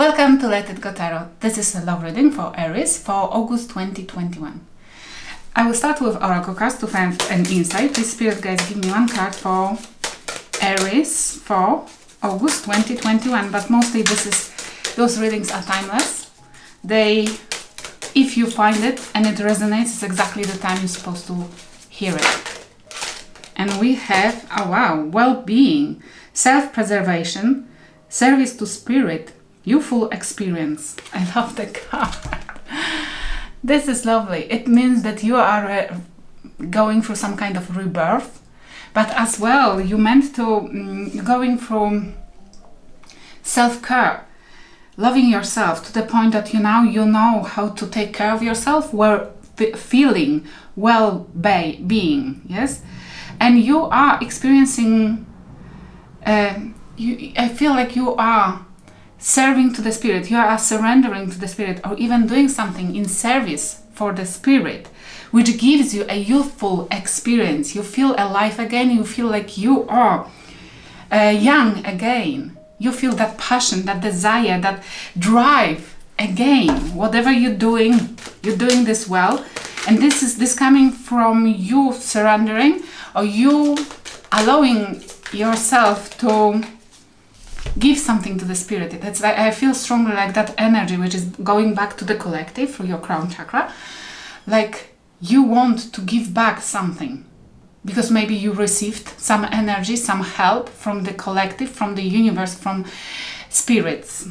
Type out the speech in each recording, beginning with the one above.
Welcome to Let It Go Tarot. This is a love reading for Aries for August 2021. I will start with Oracle cards to find an insight. Please, Spirit Guides, give me one card for Aries for August 2021. But mostly those readings are timeless. If you find it and it resonates, it's exactly the time you're supposed to hear it. And we have, well-being, self-preservation, service to spirit, youthful experience. I love the card. This is lovely. It means that you are going through some kind of rebirth, but as well you meant to going through self-care, loving yourself to the point that you know how to take care of yourself, feeling well-being, yes, and you are experiencing. I feel like you are serving to the spirit, you are surrendering to the spirit, or even doing something in service for the spirit, which gives you a youthful experience. You feel alive again, you feel like you are young again. You feel that passion, that desire, that drive again. Whatever you're doing this well. And this is coming from you surrendering, or you allowing yourself to give something to the spirit. It's like I feel strongly like that energy which is going back to the collective through your crown chakra. Like you want to give back something because maybe you received some energy, some help from the collective, from the universe, from spirits.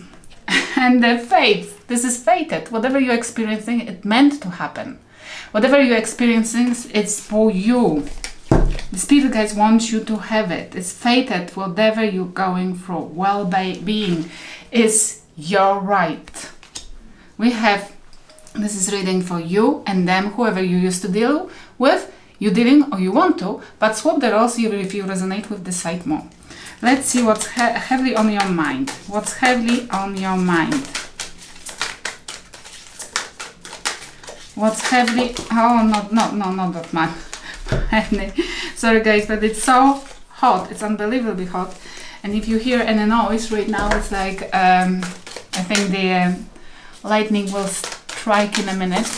And the faith, this is fated. Whatever you're experiencing, it meant to happen. Whatever you're experiencing, it's for you. The spirit guides want you to have it. It's fated. Whatever you're going through, well-being is your right. We have, this is reading for you and them, whoever you used to deal with, you're dealing or you want to, but swap the roles if you resonate with this side more. Let's see what's heavily on your mind. What's heavily on your mind? What's heavily, not that much. Sorry guys, but it's so hot, it's unbelievably hot, and if you hear any noise right now, it's like I think the lightning will strike in a minute.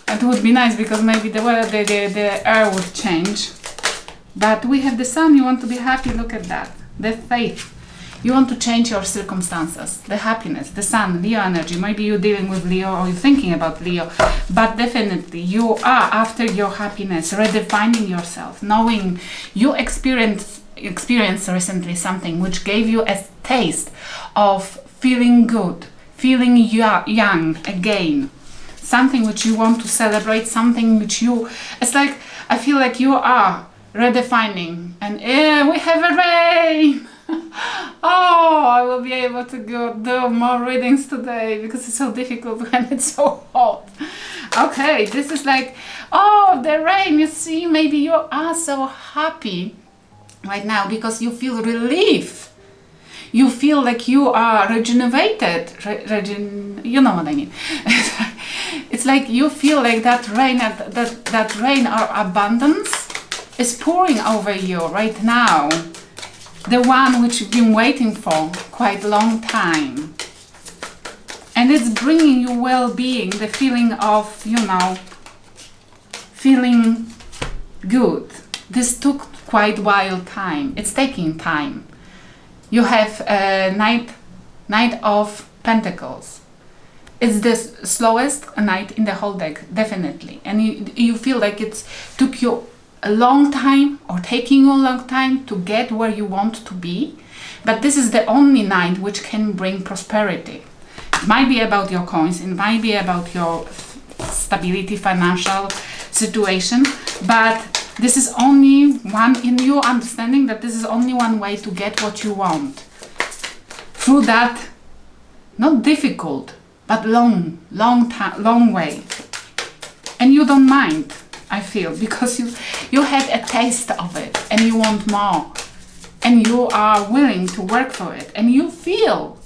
It would be nice because maybe the weather, the air would change. But we have the sun. You want to be happy, look at that, the faith. You want to change your circumstances, the happiness, the sun, Leo energy. Maybe you're dealing with Leo or you're thinking about Leo, but definitely you are after your happiness, redefining yourself, knowing you experienced recently something which gave you a taste of feeling good, feeling young again, something which you want to celebrate, something which it's like, I feel like you are redefining, and we have a rain. Oh, I will be able to do more readings today because it's so difficult when it's so hot. Okay, this is like, the rain, you see, maybe you are so happy right now because you feel relief. You feel like you are regenerated. You know what I mean. It's like you feel like that rain or abundance is pouring over you right now. The one which you've been waiting for quite a long time. And it's bringing you well-being, the feeling of, feeling good. This took quite a while time. It's taking time. You have a Knight of Pentacles. It's the slowest knight in the whole deck, definitely. And you feel like it took you a long time or taking you a long time to get where you want to be, but this is the only knight which can bring prosperity. It might be about your coins, it might be about your stability, financial situation, but this is only one, in your understanding that this is only one way to get what you want through that not difficult but long way, and you don't mind, I feel, because you had a taste of it and you want more and you are willing to work for it, and you feel,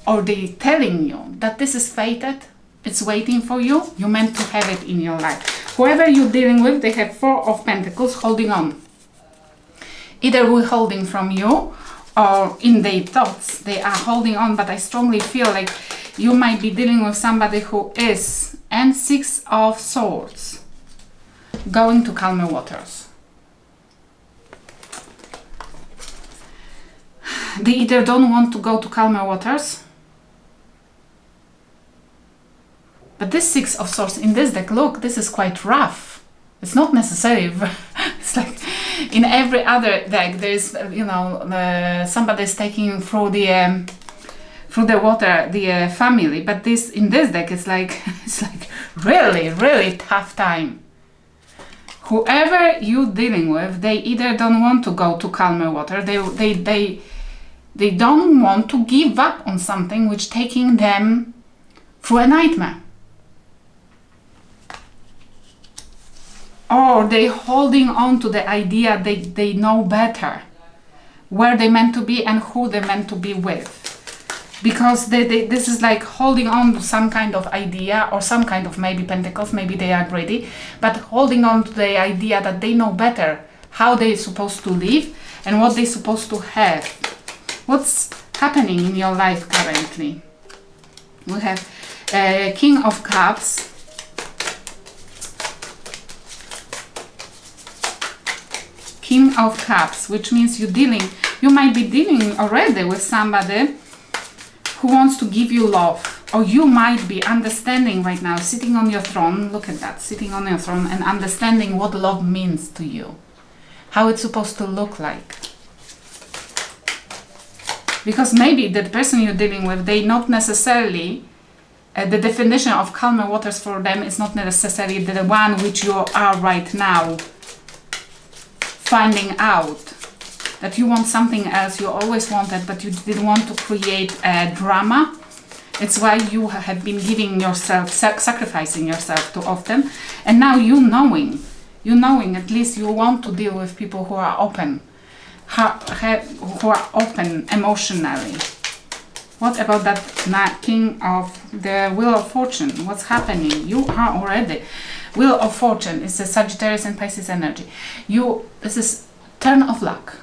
or they telling you that this is fated, it's waiting for you, you meant to have it in your life. Whoever you're dealing with, they have Four of Pentacles holding on. Either withholding from you or in their thoughts, they are holding on. But I strongly feel like you might be dealing with somebody who is, and 6 of Swords, going to calmer waters. They either don't want to go to calmer waters, but this 6 of Swords in this deck, look, this is quite rough. It's not necessary. It's like in every other deck, there's, you know, somebody's taking through the water, the family. But this, in this deck, it's like really, really tough time. Whoever you're dealing with, they either don't want to go to calmer water. They don't want to give up on something which taking them through a nightmare. Or they holding on to the idea they know better where they meant to be and who they meant to be with. Because this is like holding on to some kind of idea or some kind of maybe pentacles, maybe they are greedy, but holding on to the idea that they know better how they're supposed to live and what they're supposed to have. What's happening in your life currently? We have King of Cups, King of Cups, which means you might be dealing already with somebody who wants to give you love, or you might be understanding right now, sitting on your throne, look at that, sitting on your throne and understanding what love means to you, how it's supposed to look like. Because maybe the person you're dealing with, they not necessarily, the definition of calmer waters for them is not necessarily the one which you are right now finding out. That you want something else, you always wanted, but you didn't want to create a drama. It's why you have been giving yourself, sacrificing yourself too often. And now you knowing, at least you want to deal with people who are open, who are open emotionally. What about that King of the Wheel of Fortune? What's happening? You are already. Wheel of Fortune is a Sagittarius and Pisces energy. This is turn of luck.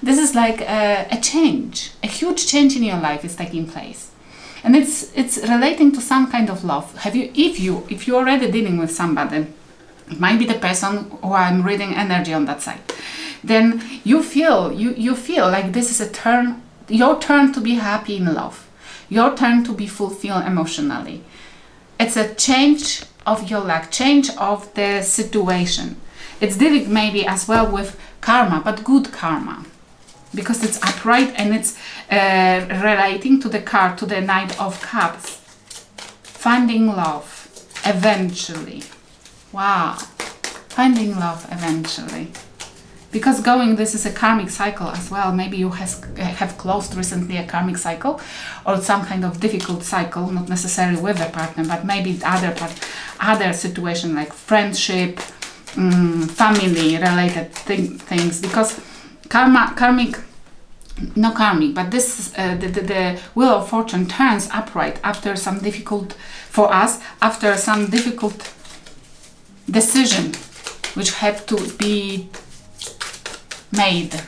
This is like a change, a huge change in your life is taking place, and it's relating to some kind of love. If you're already dealing with somebody, it might be the person who I'm reading energy on that side, then you feel like this is your turn to be happy in love, your turn to be fulfilled emotionally. It's a change of your luck, change of the situation. It's dealing maybe as well with karma, but good karma, because it's upright and it's relating to the card, to the Knight of Cups. Finding love eventually. Wow. Finding love eventually. Because this is a karmic cycle as well. Maybe you have closed recently a karmic cycle or some kind of difficult cycle, not necessarily with a partner, but maybe other situation like friendship, family related things, because but this the Wheel of Fortune turns upright after some difficult decision which had to be made,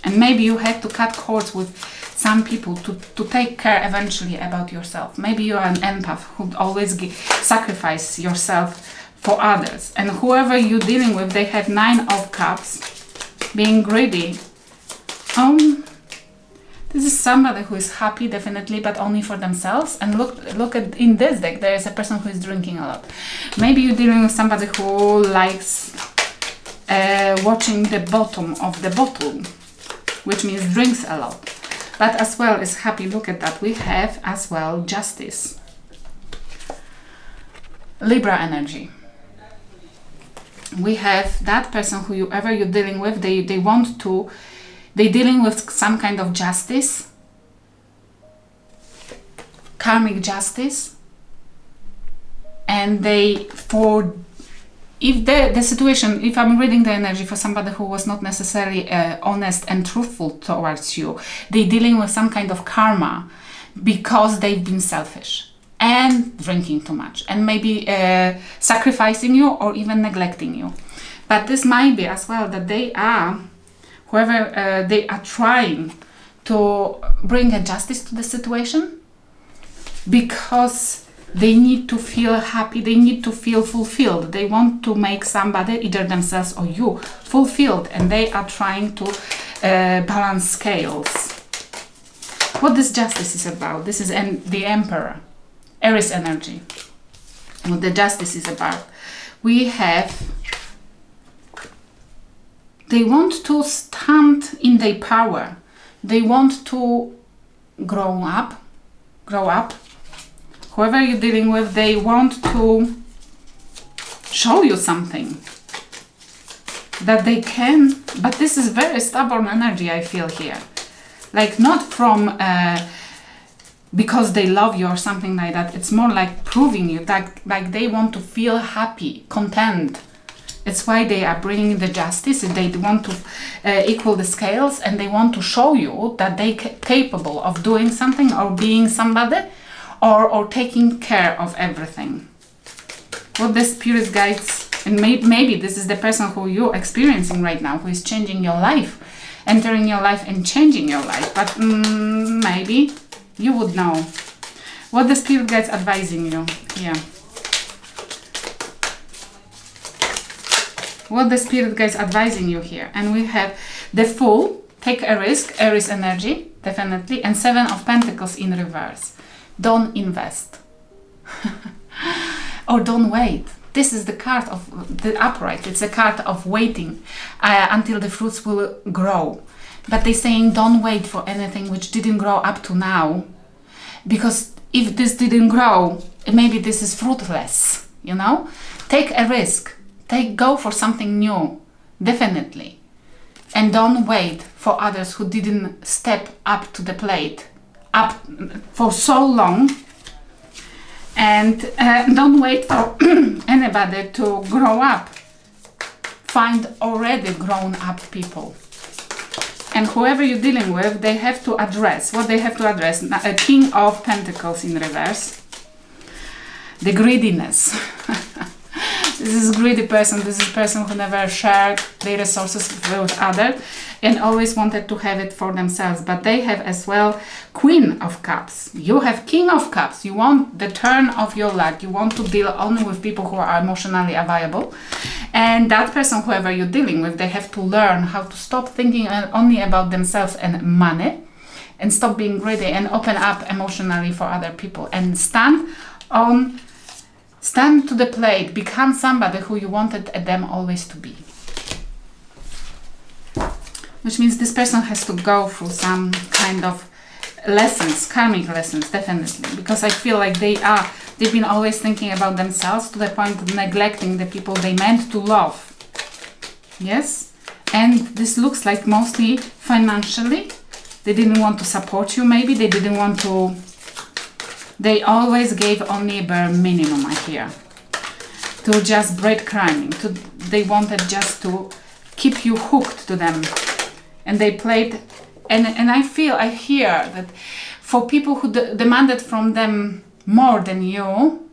and maybe you had to cut cords with some people to take care eventually about yourself. Maybe you are an empath who always sacrifice yourself for others, and whoever you're dealing with, they have 9 of Cups, being greedy. This is somebody who is happy, definitely, but only for themselves. And look at in this deck, there is a person who is drinking a lot. Maybe you're dealing with somebody who likes watching the bottom of the bottle, which means drinks a lot, but as well is happy. Look at that. We have as well Justice, Libra energy. We have that person whoever you're dealing with, they're dealing with some kind of justice, karmic justice, and if I'm reading the energy for somebody who was not necessarily honest and truthful towards you, they're dealing with some kind of karma because they've been selfish and drinking too much and maybe sacrificing you or even neglecting you. But this might be as well that they are whoever they are trying to bring a justice to the situation, because they need to feel happy, they need to feel fulfilled. They want to make somebody, either themselves or you, fulfilled, and they are trying to balance scales. What this justice is about? This is the Emperor, Aries energy. What the justice is about? We have, they want to stand in their power. They want to grow up. Whoever you're dealing with, they want to show you something that they can, but this is very stubborn energy I feel here. Like not from because they love you or something like that. It's more like proving you that like they want to feel happy, content. It's why they are bringing the justice. They want to equal the scales, and they want to show you that they're capable of doing something or being somebody, or taking care of everything. What the spirit guides, and maybe this is the person who you're experiencing right now, who is changing your life, entering your life and changing your life. But maybe you would know. What the spirit guides advising you here. What the spirit guides advising you here. And we have the Fool, take a risk, Aries energy, definitely, and Seven of Pentacles in reverse. Don't invest. Or don't wait. This is the card of the upright. It's a card of waiting until the fruits will grow. But they're saying don't wait for anything which didn't grow up to now. Because if this didn't grow, maybe this is fruitless, you know? Take a risk. Go for something new. Definitely. And don't wait for others who didn't step up to the plate up for so long, and don't wait for anybody to grow up. Find already grown up people, and whoever you're dealing with, they have to address what they have to address. A King of Pentacles in reverse, the greediness. This is greedy person. This is a person who never shared their resources with others and always wanted to have it for themselves. But they have as well Queen of Cups. You have King of Cups. You want the turn of your luck. You want to deal only with people who are emotionally available. And that person, whoever you're dealing with, they have to learn how to stop thinking only about themselves and money, and stop being greedy and open up emotionally for other people, and stand to the plate, become somebody who you wanted them always to be. Which means this person has to go through some kind of lessons, karmic lessons, definitely. Because I feel like they've been always thinking about themselves to the point of neglecting the people they meant to love. Yes? And this looks like mostly financially. They didn't want to support you, maybe. They didn't want to... They always gave only a bare minimum, I hear, to just breadcrumbing. They wanted just to keep you hooked to them, and they played. And I hear that for people who demanded from them more than you,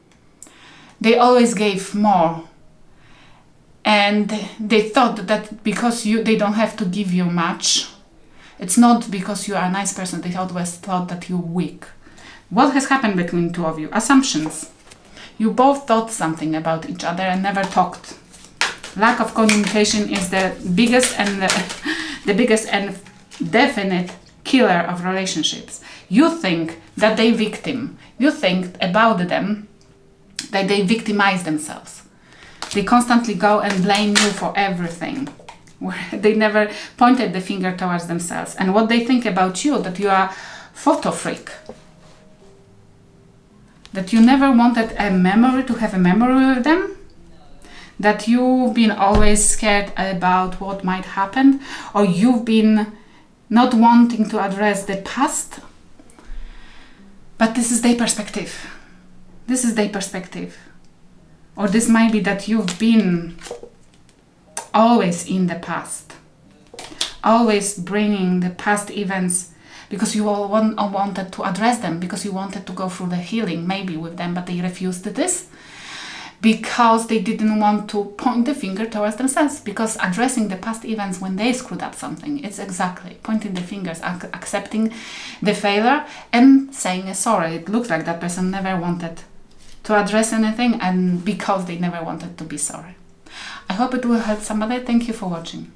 they always gave more, and they thought that because they don't have to give you much. It's not because you are a nice person. They always thought that you're weak. What has happened between two of you? Assumptions. You both thought something about each other and never talked. Lack of communication is the biggest and the biggest and definite killer of relationships. You think that they victim. You think about them that they victimize themselves. They constantly go and blame you for everything. They never pointed the finger towards themselves. And what they think about you, that you are photo freak. That you never wanted to have a memory with them, that you've been always scared about what might happen, or you've been not wanting to address the past. But this is their perspective. This is their perspective. Or this might be that you've been always in the past, always bringing the past events, because you all wanted to address them, because you wanted to go through the healing maybe with them, but they refused this. because they didn't want to point the finger towards themselves, because addressing the past events when they screwed up something, it's exactly pointing the fingers, accepting the failure and saying a sorry. It looks like that person never wanted to address anything, and because they never wanted to be sorry. I hope it will help somebody. Thank you for watching.